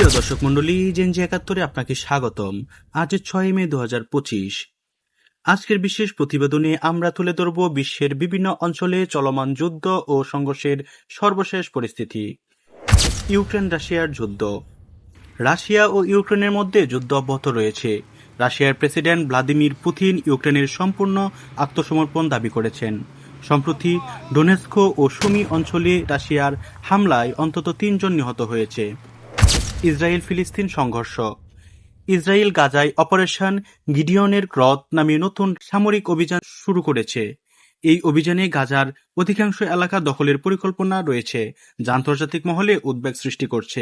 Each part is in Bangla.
প্রিয় দর্শক মন্ডলী, জেনজি ৭১-এ আপনাকে স্বাগতম। আজ ৬ মে ২০২৫। আজকের বিশেষ প্রতিবেদনে আমরা তুলে ধরব বিশ্বের বিভিন্ন অঞ্চলে চলমান যুদ্ধ ও সংঘর্ষের সর্বশেষ পরিস্থিতি। ইউক্রেন রাশিয়ার যুদ্ধ। রাশিয়া ও ইউক্রেনের মধ্যে যুদ্ধ অব্যাহত রয়েছে। রাশিয়ার প্রেসিডেন্ট ভ্লাদিমির পুতিন ইউক্রেনের সম্পূর্ণ আত্মসমর্পণ দাবি করেছেন। সম্প্রতি ডোনেৎস্ক ও সুমি অঞ্চলে রাশিয়ার হামলায় অন্তত ৩ জন নিহত হয়েছে। ইসরায়েল ফিলিস্তিন সংঘর্ষ। ইসরায়েল গাজায় অপারেশন গিডিয়নের ক্রস নামে নতুন সামরিক অভিযান শুরু করেছে। এই অভিযানে গাজার অধিকাংশ এলাকা দখলের পরিকল্পনা রয়েছে, যা আন্তর্জাতিক মহলে উদ্বেগ সৃষ্টি করছে।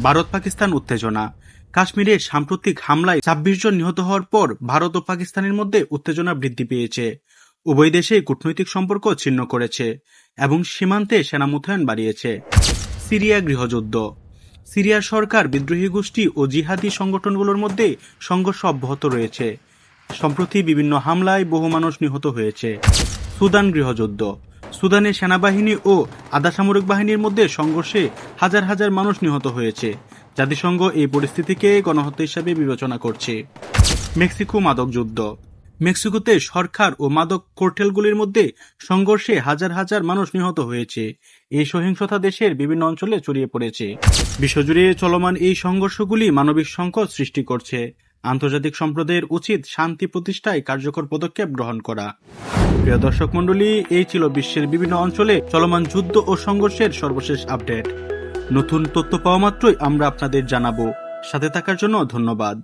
ভারত পাকিস্তান উত্তেজনা। কাশ্মীরে সাম্প্রতিক হামলায় ২৬ জন নিহত হওয়ার পর ভারত ও পাকিস্তানের মধ্যে উত্তেজনা বৃদ্ধি পেয়েছে। উভয় দেশে কূটনৈতিক সম্পর্ক ছিন্ন করেছে এবং সীমান্তে সেনা মোতায়েন বাড়িয়েছে। সিরিয়া গৃহযুদ্ধ। সিরিয়ার সরকার, বিদ্রোহী গোষ্ঠী ও জিহাদি সংগঠনগুলোর মধ্যে সংঘর্ষ অব্যাহত রয়েছে। সম্প্রতি বিভিন্ন হামলায় বহু মানুষ নিহত হয়েছে। সুদান গৃহযুদ্ধ। সুদানে সেনাবাহিনী ও আধা সামরিক বাহিনীর মধ্যে সংঘর্ষে হাজার হাজার মানুষ নিহত হয়েছে। জাতিসংঘ এই পরিস্থিতিকে গণহত্যা হিসাবে বিবেচনা করছে। মেক্সিকো মাদক যুদ্ধ। মেক্সিকোতে সরকার ও মাদক কার্টেলগুলির মধ্যে সংঘর্ষে হাজার হাজার মানুষ নিহত হয়েছে। এই সহিংসতা দেশের বিভিন্ন অঞ্চলে ছড়িয়ে পড়েছে। বিশ্বজুড়ে চলমান এই সংঘর্ষগুলি মানবিক সংকট সৃষ্টি করছে। আন্তর্জাতিক সম্প্রদায়ের উচিত শান্তি প্রতিষ্ঠায় কার্যকর পদক্ষেপ গ্রহণ করা। প্রিয় দর্শক মণ্ডলী, এই ছিল বিশ্বের বিভিন্ন অঞ্চলে চলমান যুদ্ধ ও সংঘর্ষের সর্বশেষ আপডেট। নতুন তথ্য পাওয়া মাত্রই আমরা আপনাদের জানাবো। সাথে থাকার জন্য ধন্যবাদ।